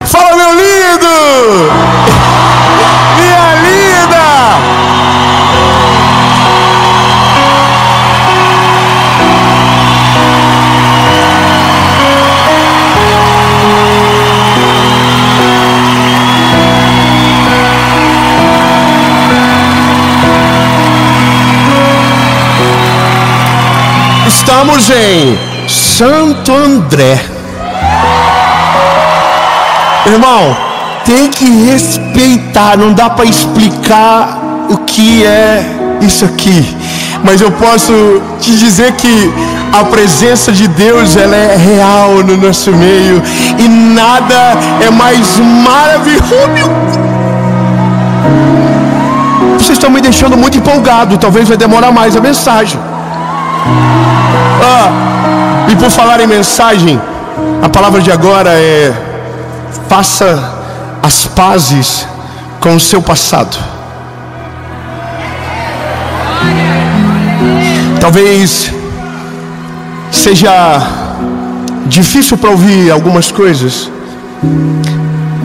Fala, meu lindo! Minha linda! Estamos em Santo André. Irmão, tem que respeitar, não dá para explicar o que é isso aqui, mas eu posso te dizer que a presença de Deus, ela é real no nosso meio, e nada é mais maravilhoso. Vocês estão me deixando muito empolgado, talvez vai demorar mais a mensagem. E por falar em mensagem, a palavra de agora é: faça as pazes com o seu passado. Talvez seja difícil para ouvir algumas coisas,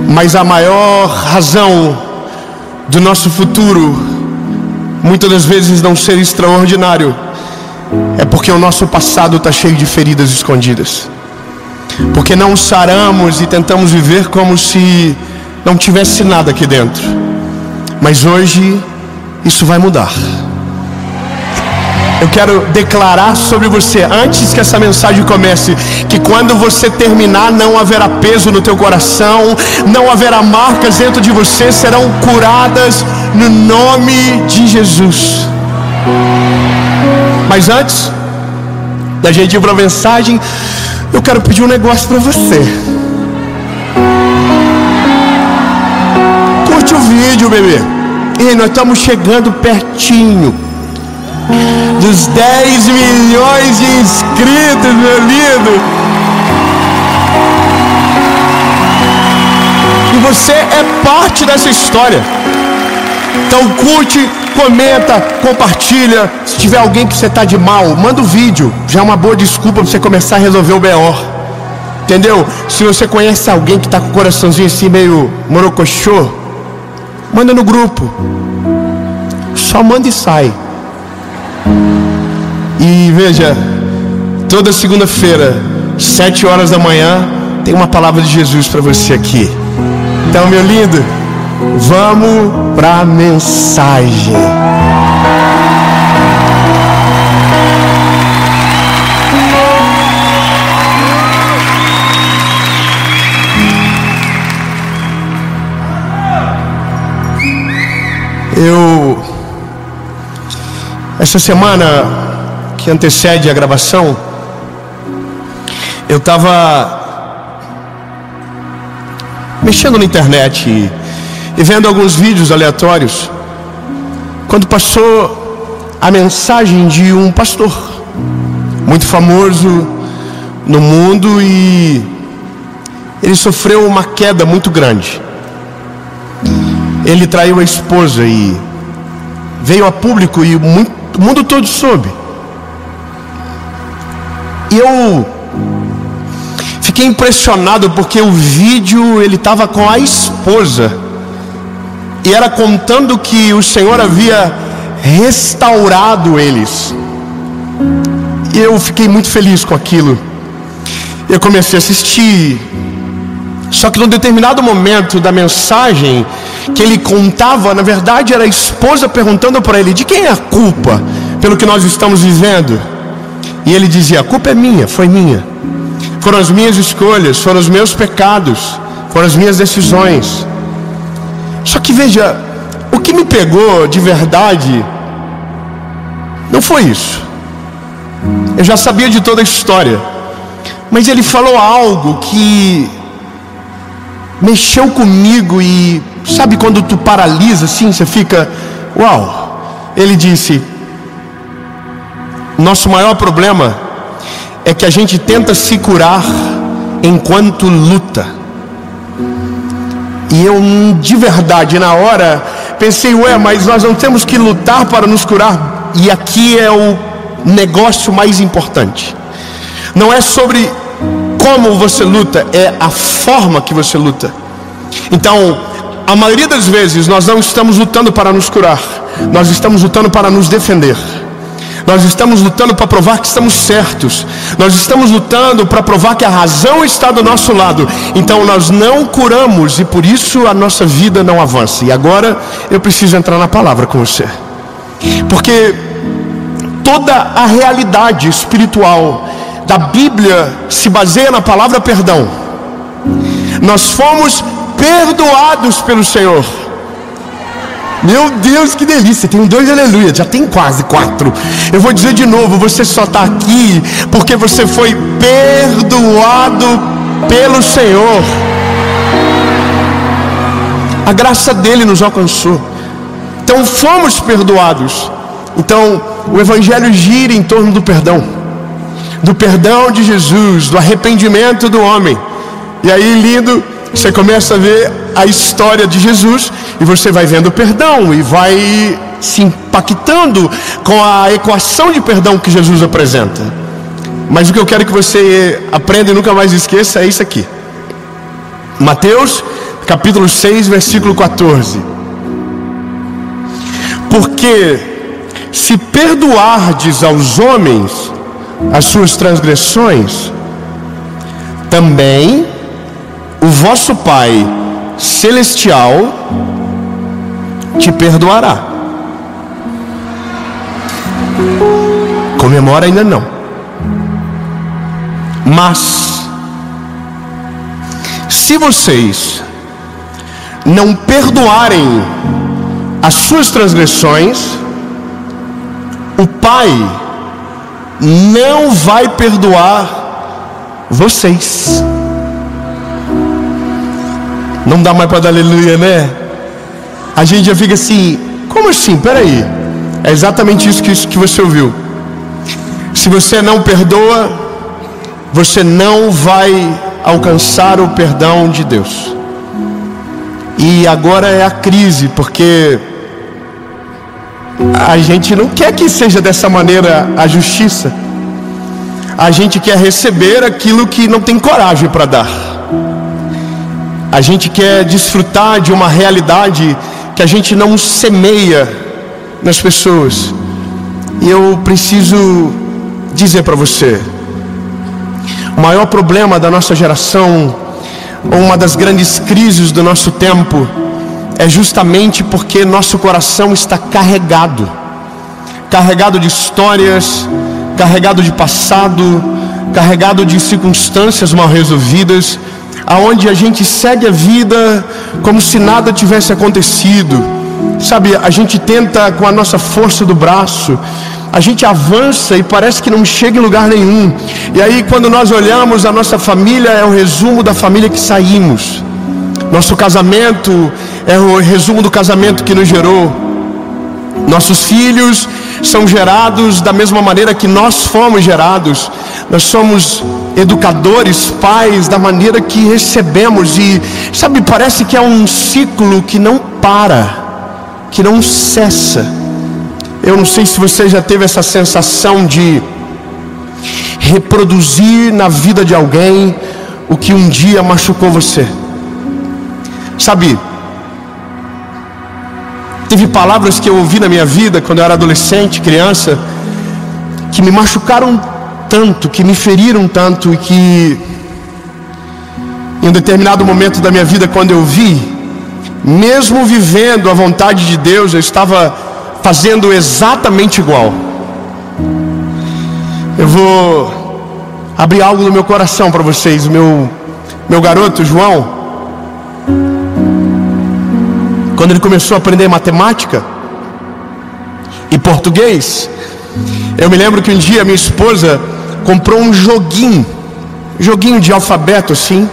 mas a maior razão do nosso futuro muitas das vezes não ser extraordinário é porque o nosso passado está cheio de feridas escondidas. Porque não saramos e tentamos viver como se não tivesse nada aqui dentro. Mas hoje isso vai mudar. Eu quero declarar sobre você, antes que essa mensagem comece, que quando você terminar não haverá peso no teu coração, não haverá marcas dentro de você, serão curadas no nome de Jesus. Mas antes da gente ir para a mensagem, eu quero pedir um negócio para você. Curte o vídeo, bebê. E nós estamos chegando pertinho dos 10 milhões de inscritos, meu lindo. E você é parte dessa história. Então curte, comenta, compartilha. Se tiver alguém que você está de mal, manda o vídeo. Já é uma boa desculpa para você começar a resolver o BO. Entendeu? Se você conhece alguém que está com o coraçãozinho assim meio morocochô, manda no grupo. Só manda e sai. E veja, toda segunda-feira, 7 horas da manhã, tem uma palavra de Jesus para você aqui. Então, meu lindo, vamos para a mensagem. Essa semana que antecede a gravação, eu estava mexendo na internet e vendo alguns vídeos aleatórios, quando passou a mensagem de um pastor muito famoso no mundo, e ele sofreu uma queda muito grande. Ele traiu a esposa e veio a público, e o mundo todo soube. E eu fiquei impressionado porque o vídeo, ele estava com a esposa e era contando que o Senhor havia restaurado eles. E eu fiquei muito feliz com aquilo. Eu comecei a assistir. Só que num determinado momento da mensagem que ele contava, na verdade era a esposa perguntando para ele: de quem é a culpa pelo que nós estamos vivendo? E ele dizia: a culpa é minha, foi minha. Foram as minhas escolhas, foram os meus pecados, foram as minhas decisões. Só que veja, o que me pegou de verdade não foi isso. Eu já sabia de toda a história, mas ele falou algo que mexeu comigo. E sabe quando tu paralisa assim, você fica, uau. Ele disse: nosso maior problema é que a gente tenta se curar enquanto luta. E eu, de verdade, na hora pensei, mas nós não temos que lutar para nos curar. E aqui é o negócio mais importante. Não é sobre como você luta, é a forma que você luta. Então, a maioria das vezes nós não estamos lutando para nos curar, nós estamos lutando para nos defender. Nós estamos lutando para provar que estamos certos. Nós estamos lutando para provar que a razão está do nosso lado. Então nós não curamos e por isso a nossa vida não avança. E agora eu preciso entrar na palavra com você, porque toda a realidade espiritual da Bíblia se baseia na palavra perdão. Nós fomos perdoados pelo Senhor. Meu Deus, que delícia, tem 2 aleluia, já tem quase 4. Eu vou dizer de novo, você só está aqui porque você foi perdoado pelo Senhor. A graça dele nos alcançou. Então fomos perdoados. Então o Evangelho gira em torno do perdão de Jesus, do arrependimento do homem. E aí, lindo, você começa a ver a história de Jesus e você vai vendo o perdão e vai se impactando com a equação de perdão que Jesus apresenta. Mas o que eu quero que você aprenda e nunca mais esqueça é isso aqui. Mateus capítulo 6, versículo 14. Porque se perdoardes aos homens as suas transgressões, também o vosso Pai Celestial te perdoará. Comemora ainda não. Mas se vocês não perdoarem as suas transgressões, o Pai não vai perdoar vocês. Não dá mais para dar aleluia, né? A gente já fica assim, como assim? Peraí. É exatamente isso que você ouviu. Se você não perdoa, você não vai alcançar o perdão de Deus. E agora é a crise, porque a gente não quer que seja dessa maneira a justiça. A gente quer receber aquilo que não tem coragem para dar. A gente quer desfrutar de uma realidade que a gente não semeia nas pessoas. E eu preciso dizer para você, o maior problema da nossa geração, ou uma das grandes crises do nosso tempo, é justamente porque nosso coração está carregado de histórias, carregado de passado, carregado de circunstâncias mal resolvidas, aonde a gente segue a vida como se nada tivesse acontecido. Sabe, a gente tenta com a nossa força do braço, a gente avança e parece que não chega em lugar nenhum. E aí quando nós olhamos, a nossa família é o resumo da família que saímos. Nosso casamento é o resumo do casamento que nos gerou. Nossos filhos são gerados da mesma maneira que nós fomos gerados. Nós somos educadores, pais, da maneira que recebemos. E sabe, parece que é um ciclo que não para, que não cessa. Eu não sei se você já teve essa sensação de reproduzir na vida de alguém o que um dia machucou você. Sabe, teve palavras que eu ouvi na minha vida quando eu era adolescente, criança, que me machucaram tanto, que me feriram tanto, e que em um determinado momento da minha vida, quando eu vi, mesmo vivendo a vontade de Deus, eu estava fazendo exatamente igual. Eu vou abrir algo no meu coração para vocês. O meu garoto, João, quando ele começou a aprender matemática e português, eu me lembro que um dia minha esposa comprou um joguinho de alfabeto assim.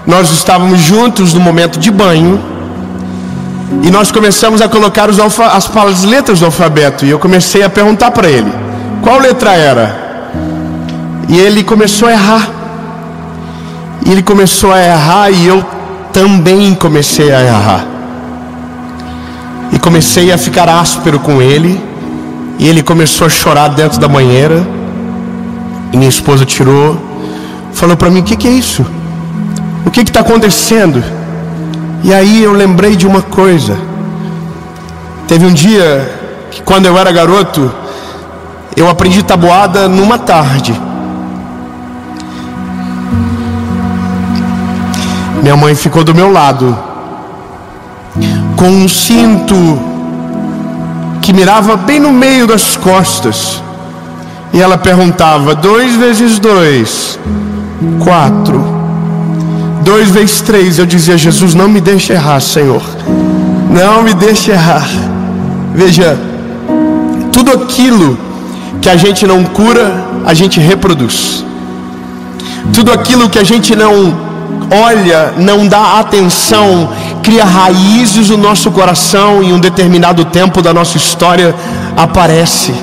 Nós estávamos juntos no momento de banho e nós começamos a colocar as letras do alfabeto. E eu comecei a perguntar para ele qual letra era. E ele começou a errar. E eu também comecei a errar. E comecei a ficar áspero com ele. E ele começou a chorar dentro da banheira. E minha esposa falou para mim: o que é isso? O que está acontecendo? E aí eu lembrei de uma coisa. Teve um dia que, quando eu era garoto, eu aprendi tabuada numa tarde. Minha mãe ficou do meu lado, com um cinto que mirava bem no meio das costas. E ela perguntava: 2 vezes 2, 4. 2 vezes 3. Eu dizia: Jesus, não me deixe errar, Senhor. Não me deixe errar. Veja, tudo aquilo que a gente não cura, a gente reproduz. Tudo aquilo que a gente não olha, não dá atenção, cria raízes no nosso coração, e em um determinado tempo da nossa história aparece.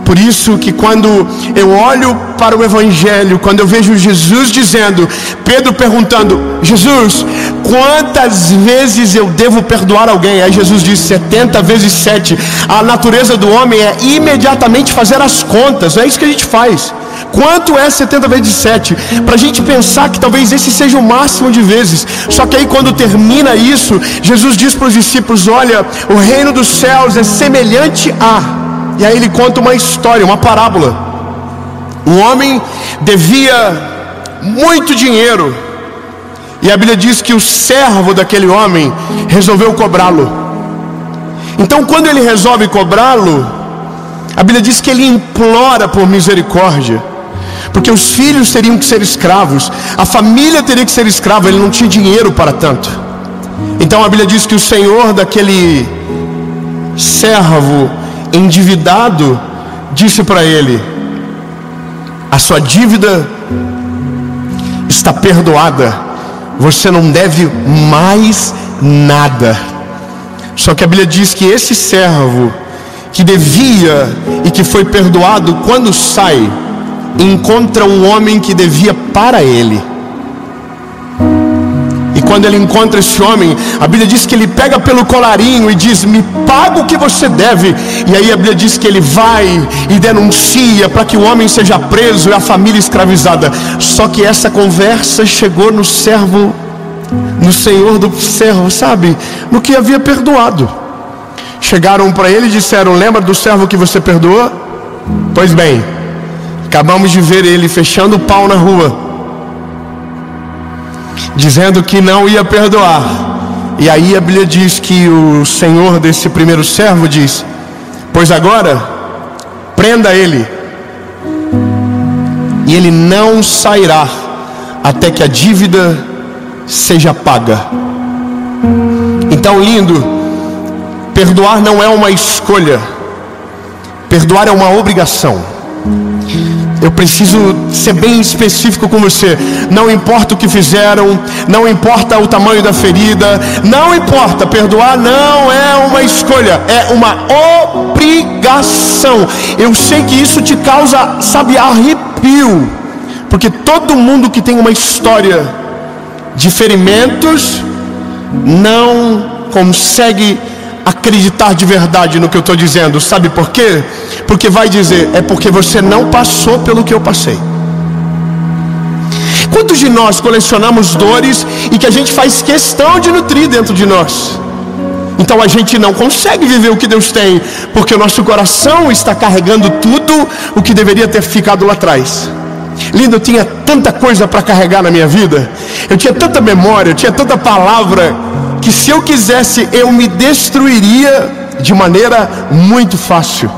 Por isso que quando eu olho para o Evangelho, quando eu vejo Jesus dizendo, Pedro perguntando: Jesus, quantas vezes eu devo perdoar alguém? Aí Jesus disse 70 vezes 7. A natureza do homem é imediatamente fazer as contas. É isso que a gente faz. Quanto é 70 vezes 7? Para a gente pensar que talvez esse seja o máximo de vezes. Só que aí, quando termina isso, Jesus diz para os discípulos: olha, o reino dos céus é semelhante a... E aí ele conta uma história, uma parábola. Um homem devia muito dinheiro, e a Bíblia diz que o servo daquele homem resolveu cobrá-lo. Então, quando ele resolve cobrá-lo, a Bíblia diz que ele implora por misericórdia, porque os filhos teriam que ser escravos, a família teria que ser escrava, ele não tinha dinheiro para tanto. Então a Bíblia diz que o senhor daquele servo endividado disse para ele: a sua dívida está perdoada, você não deve mais nada. Só que a Bíblia diz que esse servo que devia e que foi perdoado, quando sai, encontra um homem que devia para ele. E quando ele encontra esse homem, a Bíblia diz que ele pega pelo colarinho e diz: me paga o que você deve. E aí a Bíblia diz que ele vai e denuncia para que o homem seja preso e a família escravizada. Só que essa conversa chegou no servo, no senhor do servo, sabe, no que havia perdoado. Chegaram para ele e disseram: lembra do servo que você perdoou? Pois bem, acabamos de ver ele fechando o pau na rua, dizendo que não ia perdoar. E aí a Bíblia diz que o senhor desse primeiro servo diz: pois agora prenda ele, e ele não sairá até que a dívida seja paga. Então, lindo, perdoar não é uma escolha, perdoar é uma obrigação. Eu preciso ser bem específico com você. Não importa o que fizeram, não importa o tamanho da ferida, não importa, perdoar não é uma escolha, é uma obrigação. Eu sei que isso te causa, sabe, arrepio, porque todo mundo que tem uma história de ferimentos não consegue acreditar de verdade no que eu estou dizendo. Sabe por quê? Porque vai dizer: é porque você não passou pelo que eu passei. Quantos de nós colecionamos dores e que a gente faz questão de nutrir dentro de nós? Então a gente não consegue viver o que Deus tem, porque o nosso coração está carregando tudo o que deveria ter ficado lá atrás. Lindo, eu tinha tanta coisa para carregar na minha vida, eu tinha tanta memória, eu tinha tanta palavra, que se eu quisesse, eu me destruiria de maneira muito fácil.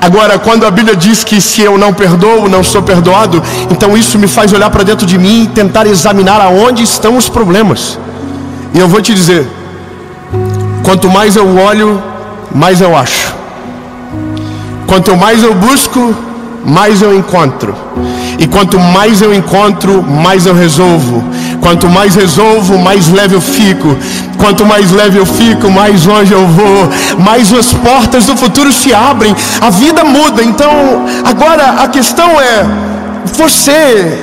Agora, quando a Bíblia diz que se eu não perdoo, não sou perdoado, então isso me faz olhar para dentro de mim e tentar examinar aonde estão os problemas. E eu vou te dizer, quanto mais eu olho, mais eu acho. Quanto mais eu busco, mais eu encontro. E quanto mais eu encontro, mais eu resolvo. Quanto mais resolvo, mais leve eu fico. Quanto mais leve eu fico, mais longe eu vou, mais as portas do futuro se abrem, a vida muda. Então, agora a questão é, você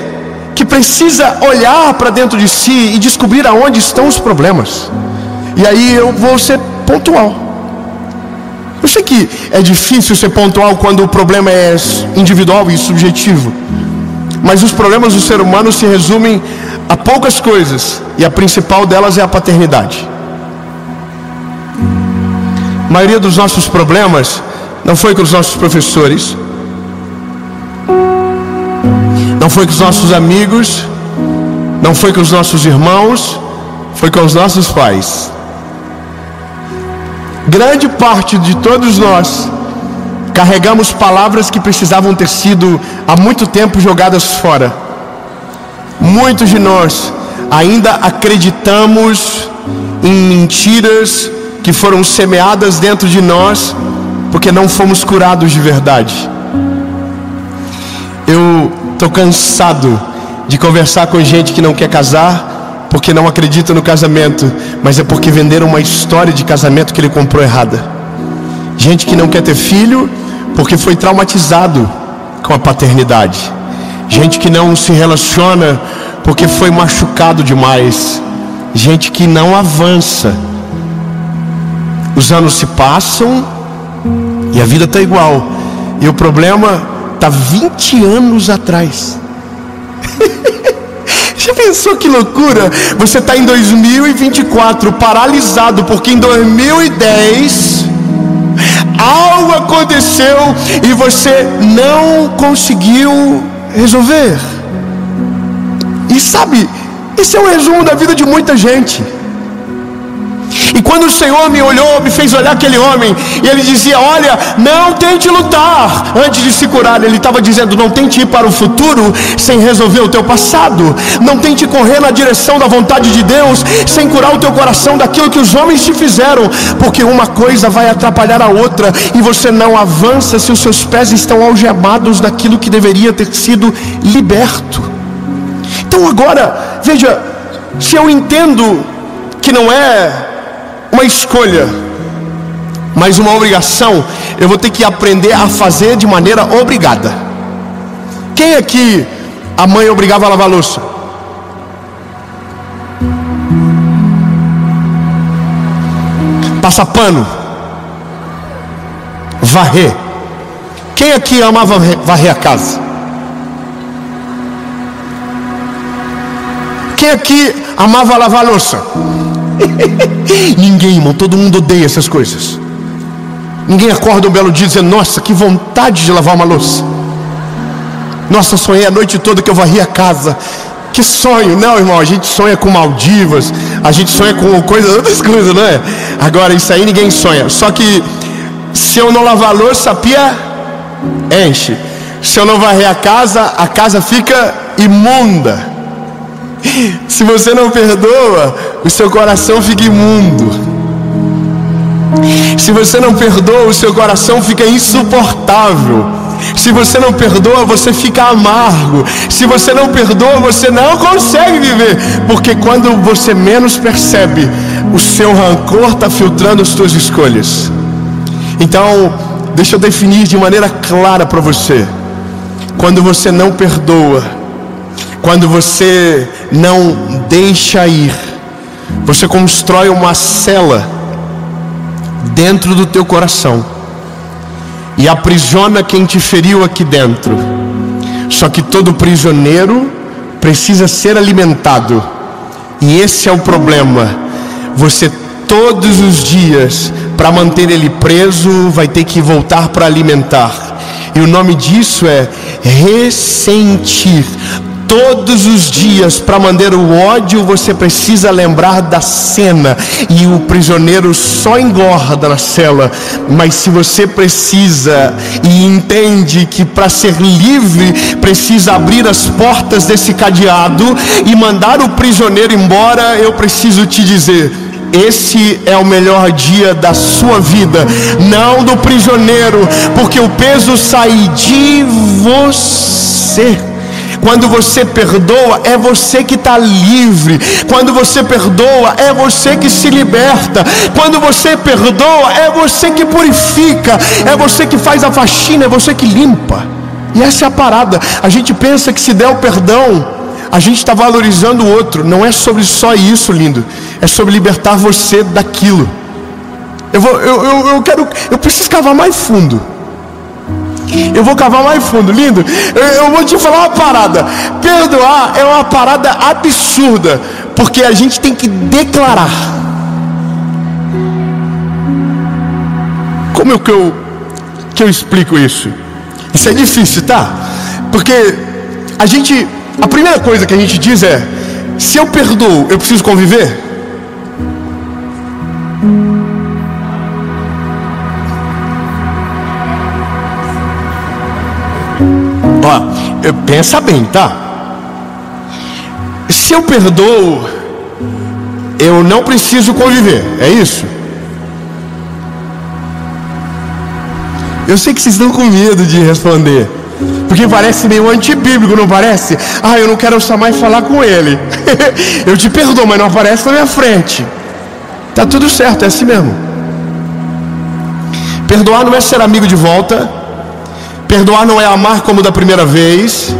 que precisa olhar para dentro de si e descobrir aonde estão os problemas. E aí eu vou ser pontual. Eu sei que é difícil ser pontual quando o problema é individual e subjetivo, mas os problemas do ser humano se resumem a poucas coisas, e a principal delas é a paternidade. A maioria dos nossos problemas não foi com os nossos professores, não foi com os nossos amigos, não foi com os nossos irmãos, foi com os nossos pais. Grande parte de todos nós carregamos palavras que precisavam ter sido há muito tempo jogadas fora. Muitos de nós ainda acreditamos em mentiras que foram semeadas dentro de nós porque não fomos curados de verdade. Eu estou cansado de conversar com gente que não quer casar porque não acredita no casamento, mas é porque venderam uma história de casamento que ele comprou errada. Gente que não quer ter filho porque foi traumatizado com a paternidade. Gente que não se relaciona porque foi machucado demais. Gente que não avança. Os anos se passam e a vida está igual, e o problema está 20 anos atrás. Já pensou que loucura? Você está em 2024 paralisado porque em 2010 algo aconteceu e você não conseguiu resolver. E sabe, esse é o resumo da vida de muita gente. E quando o Senhor me olhou, me fez olhar aquele homem, e ele dizia: olha, não tente lutar antes de se curar. Ele estava dizendo: não tente ir para o futuro sem resolver o teu passado. Não tente correr na direção da vontade de Deus sem curar o teu coração daquilo que os homens te fizeram, porque uma coisa vai atrapalhar a outra, e você não avança se os seus pés estão algemados daquilo que deveria ter sido liberto. Então agora, veja, se eu entendo que não é uma escolha, mas uma obrigação, eu vou ter que aprender a fazer de maneira obrigada. Quem aqui a mãe obrigava a lavar a louça? Passar pano, varrer. Quem aqui amava varrer a casa? Quem aqui amava lavar a louça? Ninguém, irmão, todo mundo odeia essas coisas. Ninguém acorda um belo dia dizendo: nossa, que vontade de lavar uma louça. Nossa, sonhei a noite toda que eu varria a casa. Que sonho. Não, irmão, a gente sonha com Maldivas, a gente sonha com outras coisas, não é? Agora, isso aí ninguém sonha. Só que se eu não lavar a louça, a pia enche. Se eu não varrer a casa fica imunda. Se você não perdoa, o seu coração fica imundo. Se você não perdoa, o seu coração fica insuportável. Se você não perdoa, você fica amargo. Se você não perdoa, você não consegue viver, porque quando você menos percebe, o seu rancor está filtrando as suas escolhas. Então, deixa eu definir de maneira clara para você. Quando você não perdoa, quando você não deixa ir, você constrói uma cela dentro do teu coração e aprisiona quem te feriu aqui dentro. Só que todo prisioneiro precisa ser alimentado, e esse é o problema. Você todos os dias, para manter ele preso, vai ter que voltar para alimentar, e o nome disso é ressentir. Todos os dias, para manter o ódio, você precisa lembrar da cena, e o prisioneiro só engorda na cela. Mas se você precisa e entende que para ser livre precisa abrir as portas desse cadeado e mandar o prisioneiro embora, eu preciso te dizer: esse é o melhor dia da sua vida, não do prisioneiro, porque o peso sai de você. Quando você perdoa, é você que está livre. Quando você perdoa, é você que se liberta. Quando você perdoa, é você que purifica, é você que faz a faxina, é você que limpa. E essa é a parada. A gente pensa que se der o perdão, a gente está valorizando o outro. Não é sobre só isso, lindo. É sobre libertar você daquilo. Eu preciso cavar mais fundo. Eu vou cavar mais fundo, lindo. Eu vou te falar uma parada. Perdoar é uma parada absurda, porque a gente tem que declarar. Como é que eu explico isso? Isso é difícil, tá? Porque a primeira coisa que a gente diz é: se eu perdoo, eu preciso conviver? Ó, pensa bem, tá? Se eu perdoo, eu não preciso conviver, é isso? Eu sei que vocês estão com medo de responder, porque parece meio antibíblico, não parece? Eu não quero mais falar com ele. Eu te perdoo, mas não aparece na minha frente. Tá tudo certo, é assim mesmo. Perdoar não é ser amigo de volta. Perdoar não é amar como da primeira vez.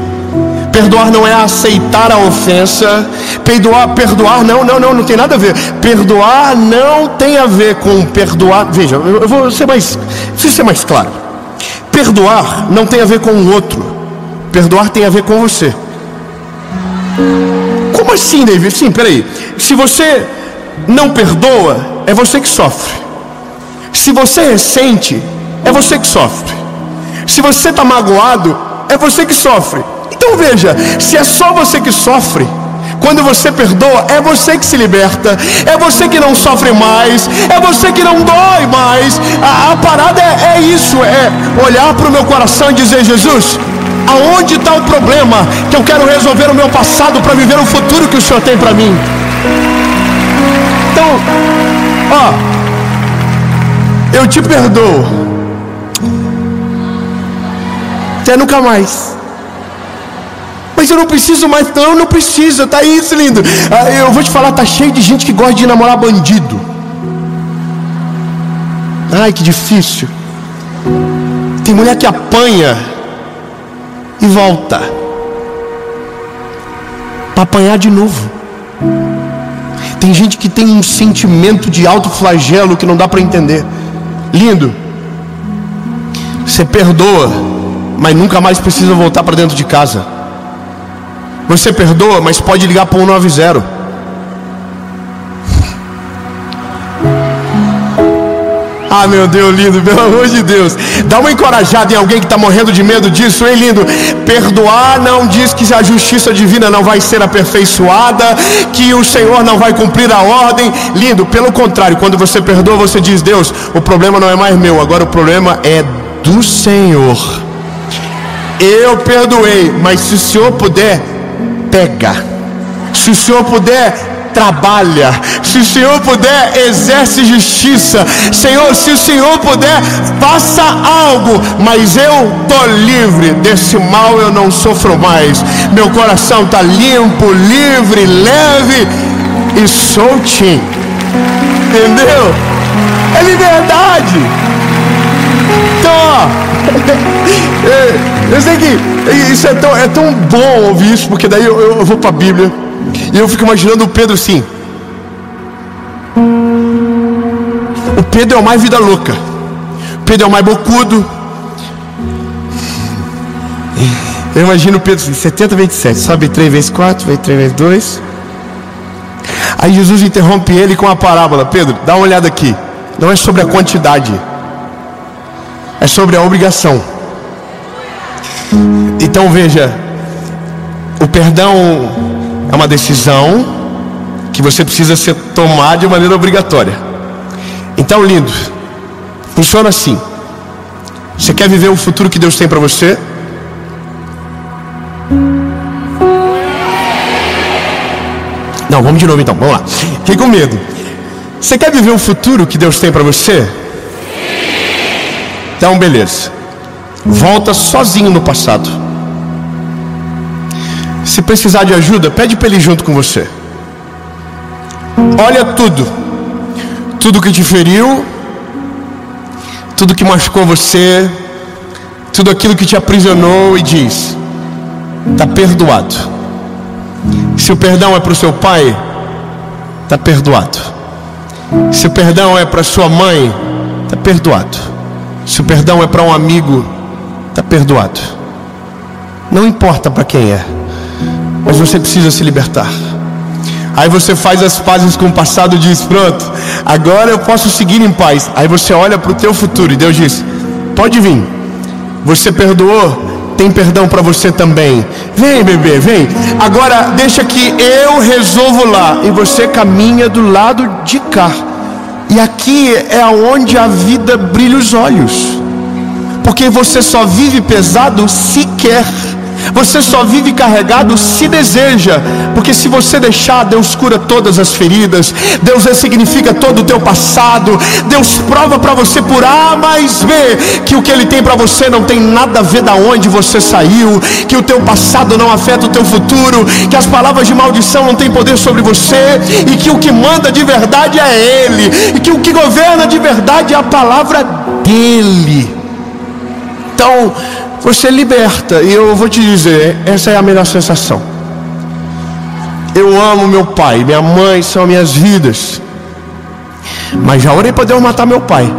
Perdoar não é aceitar a ofensa. Perdoar não tem nada a ver. Perdoar não tem a ver com perdoar. Veja, eu vou ser preciso ser mais claro. Perdoar não tem a ver com o outro. Perdoar tem a ver com você. Como assim, David? Sim, peraí. Se você não perdoa, é você que sofre. Se você ressente, é você que sofre. Se você está magoado, é você que sofre. Então veja, se é só você que sofre, quando você perdoa, é você que se liberta, é você que não sofre mais, é você que não dói mais. A parada é isso, é olhar para o meu coração e dizer: Jesus, aonde está o problema que eu quero resolver no meu passado para viver o futuro que o Senhor tem para mim? Então, eu te perdoo, até nunca mais. Mas eu não preciso mais. Não precisa, tá isso, lindo. Eu vou te falar, tá cheio de gente que gosta de namorar bandido. Ai, que difícil. Tem mulher que apanha e volta para apanhar de novo. Tem gente que tem um sentimento de alto flagelo que não dá para entender. Lindo. Você perdoa, mas nunca mais precisa voltar para dentro de casa. Você perdoa, mas pode ligar para 190. Meu Deus, lindo, pelo amor de Deus. Dá uma encorajada em alguém que está morrendo de medo disso, hein, lindo? Perdoar não diz que a justiça divina não vai ser aperfeiçoada, que o Senhor não vai cumprir a ordem. Lindo, pelo contrário, quando você perdoa, você diz: Deus, o problema não é mais meu, agora o problema é do Senhor. Eu perdoei, mas se o Senhor puder, pega. Se o Senhor puder, trabalha. Se o Senhor puder, exerce justiça. Senhor, se o Senhor puder, faça algo. Mas eu estou livre desse mal, eu não sofro mais. Meu coração está limpo, livre, leve e soltinho. Entendeu? É liberdade. Então, eu sei que isso é tão bom ouvir isso, porque daí eu vou para a Bíblia e eu fico imaginando o Pedro assim. O Pedro é o mais vida louca. O Pedro é o mais bocudo. Eu imagino o Pedro assim, 70, 27. Sobe 3 vezes 4, vem 3 vezes 2. Aí Jesus interrompe ele com a parábola: Pedro, dá uma olhada aqui. Não é sobre a quantidade, é sobre a obrigação. Então veja, o perdão é uma decisão que você precisa tomar de maneira obrigatória. Então, lindo, funciona assim. Você quer viver o futuro que Deus tem para você? Não, vamos de novo então, vamos lá. Fiquei com medo. Você quer viver o futuro que Deus tem para você? Então, beleza. Volta sozinho no passado. Se precisar de ajuda, pede para ele ir junto com você. Olha tudo que te feriu, tudo que machucou você, tudo aquilo que te aprisionou, e diz: está perdoado. Se o perdão é para o seu pai, está perdoado. Se o perdão é para sua mãe, está perdoado. Se o perdão é para um amigo, está perdoado. Não importa para quem é, mas você precisa se libertar. Aí você faz as pazes com o passado e diz: pronto, agora eu posso seguir em paz. Aí você olha para o teu futuro e Deus diz: pode vir, você perdoou, tem perdão para você também. Vem, bebê, vem. Agora deixa que eu resolvo lá. E você caminha do lado de cá. E aqui é onde a vida brilha os olhos, porque você só vive pesado se quer. Você só vive carregado se deseja. Porque se você deixar, Deus cura todas as feridas, Deus ressignifica todo o teu passado, Deus prova para você por A mais B que o que Ele tem para você não tem nada a ver da onde você saiu, que o teu passado não afeta o teu futuro, que as palavras de maldição não têm poder sobre você, e que o que manda de verdade é Ele, e que o que governa de verdade é a palavra dEle. Então você liberta, e eu vou te dizer, essa é a melhor sensação. Eu amo meu pai, minha mãe são minhas vidas, mas já orei para Deus matar meu pai.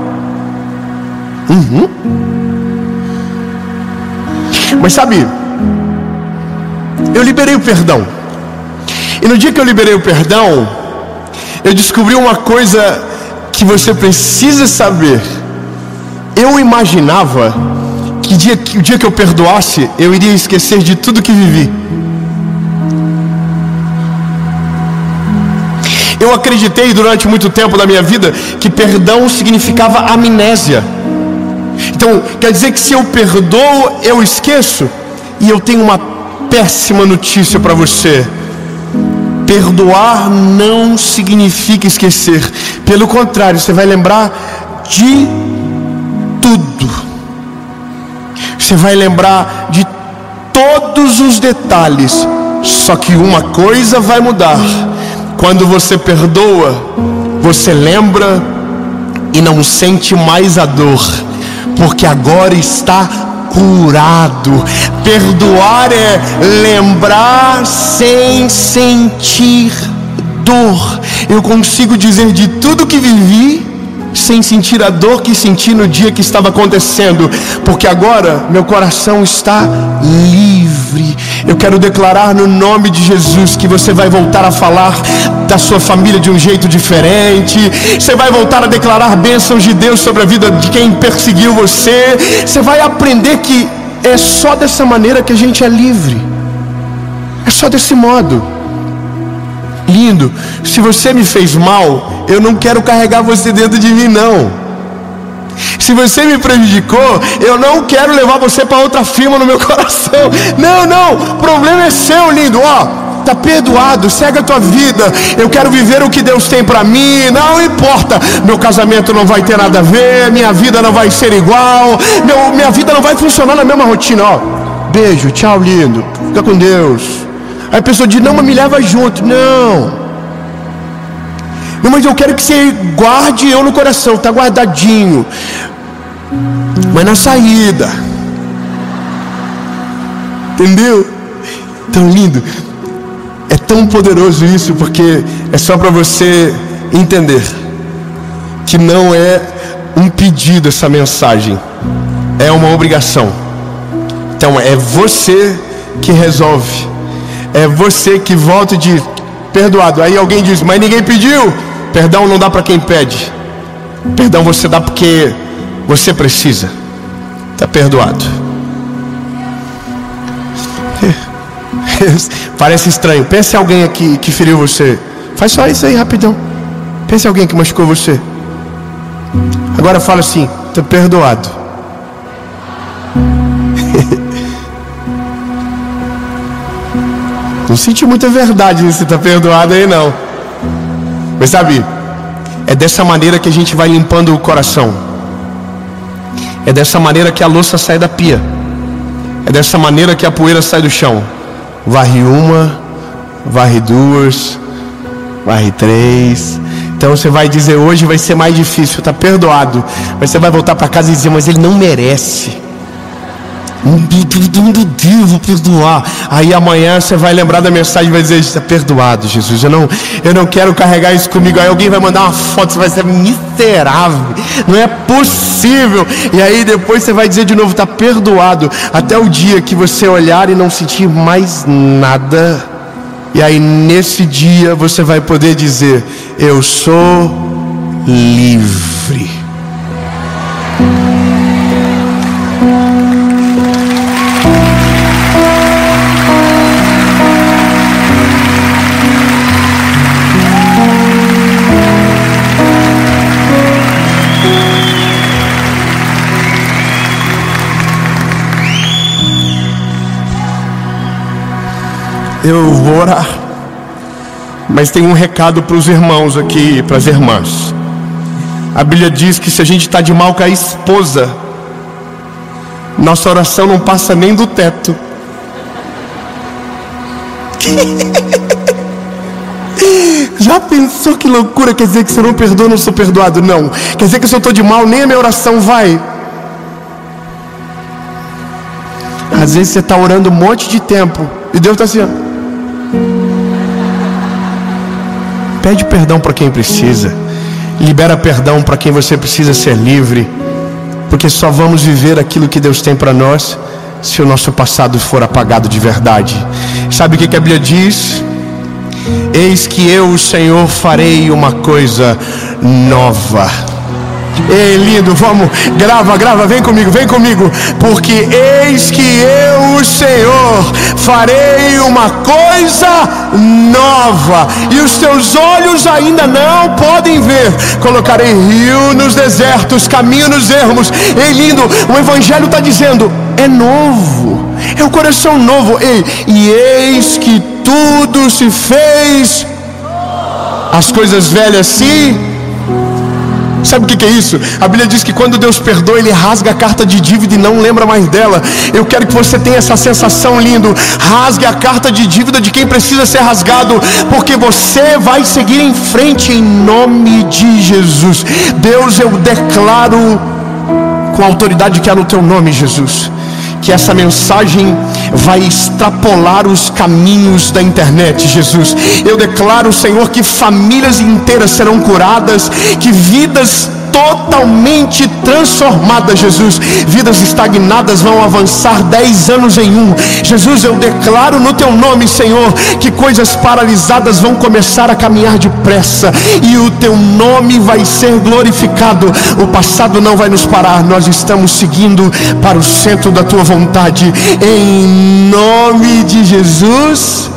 Mas sabe, eu liberei o perdão. E no dia que eu liberei o perdão, eu descobri uma coisa que você precisa saber. Eu imaginava que o dia que eu perdoasse, eu iria esquecer de tudo que vivi. Eu acreditei durante muito tempo da minha vida que perdão significava amnésia. Então, quer dizer que se eu perdoo, eu esqueço? E eu tenho uma péssima notícia para você: perdoar não significa esquecer. Pelo contrário, você vai lembrar de tudo. Você vai lembrar de todos os detalhes. Só que uma coisa vai mudar: quando você perdoa, você lembra e não sente mais a dor, porque agora está curado. Perdoar é lembrar sem sentir dor. Eu consigo dizer de tudo que vivi sem sentir a dor que senti no dia que estava acontecendo, porque agora meu coração está livre. Eu quero declarar no nome de Jesus que você vai voltar a falar da sua família de um jeito diferente. Você vai voltar a declarar bênçãos de Deus sobre a vida de quem perseguiu você. Você vai aprender que é só dessa maneira que a gente é livre. É só desse modo. Lindo, se você me fez mal, eu não quero carregar você dentro de mim, não. Se você me prejudicou, eu não quero levar você para outra firma no meu coração. Não, o problema é seu, lindo. Tá perdoado, segue a tua vida. Eu quero viver o que Deus tem para mim. Não importa, meu casamento não vai ter nada a ver, minha vida não vai ser igual, minha vida não vai funcionar na mesma rotina. Beijo, tchau, lindo, fica com Deus. Aí a pessoa diz: não, mas me leva junto. Não, mas eu quero que você guarde eu no coração. Tá guardadinho, mas na saída. Entendeu? Tão lindo. É tão poderoso isso, porque é só para você entender que não é um pedido essa mensagem, é uma obrigação. Então é você que resolve. É você que volta e diz: perdoado. Aí alguém diz: mas ninguém pediu. Perdão não dá para quem pede. Perdão você dá porque você precisa. Está perdoado. Parece estranho. Pense em alguém aqui que feriu você. Faz só isso aí rapidão. Pense em alguém que machucou você. Agora fala assim: está perdoado. Não senti muita verdade nesse tá perdoado aí não. Mas sabe, é dessa maneira que a gente vai limpando o coração. É dessa maneira que a louça sai da pia. É dessa maneira que a poeira sai do chão. Varre uma, varre duas, varre três. Então você vai dizer: hoje vai ser mais difícil, tá perdoado. Mas você vai voltar para casa e dizer: mas ele não merece. Meu Deus, vou perdoar. Aí amanhã você vai lembrar da mensagem e vai dizer: está perdoado, Jesus. Eu não quero carregar isso comigo. Aí alguém vai mandar uma foto, você vai ser miserável. Não é possível. E aí depois você vai dizer de novo: está perdoado. Até o dia que você olhar e não sentir mais nada. E aí nesse dia você vai poder dizer: eu sou livre. Eu vou orar, mas tem um recado para os irmãos aqui, para as irmãs. A Bíblia diz que se a gente está de mal com a esposa, nossa oração não passa nem do teto. Já pensou que loucura? Quer dizer que se eu não perdoo, não sou perdoado? Não. Quer dizer que se eu estou de mal, nem a minha oração vai. Às vezes você está orando um monte de tempo e Deus está assim, ó. Pede perdão para quem precisa. Libera perdão para quem você precisa ser livre. Porque só vamos viver aquilo que Deus tem para nós se o nosso passado for apagado de verdade. Sabe o que a Bíblia diz? Eis que eu, o Senhor, farei uma coisa nova. Ei, lindo, vamos, grava, vem comigo. Porque eis que eu, o Senhor, farei uma coisa nova, e os teus olhos ainda não podem ver. Colocarei rio nos desertos, caminho nos ermos. Ei, lindo, o Evangelho está dizendo: é novo, é o coração novo. Ei, e eis que tudo se fez, as coisas velhas se... Sabe o que é isso? A Bíblia diz que quando Deus perdoa, Ele rasga a carta de dívida e não lembra mais dela. Eu quero que você tenha essa sensação, lindo. Rasgue a carta de dívida de quem precisa ser rasgado, porque você vai seguir em frente em nome de Jesus. Deus, eu declaro com a autoridade que há no Teu nome, Jesus, que essa mensagem vai extrapolar os caminhos da internet, Jesus. Eu declaro, Senhor, que famílias inteiras serão curadas, que vidas totalmente transformadas, Jesus. Vidas estagnadas vão avançar 10 anos em um. Jesus, eu declaro no Teu nome, Senhor, que coisas paralisadas vão começar a caminhar depressa, e o Teu nome vai ser glorificado. O passado não vai nos parar. Nós estamos seguindo para o centro da Tua vontade, em nome de Jesus.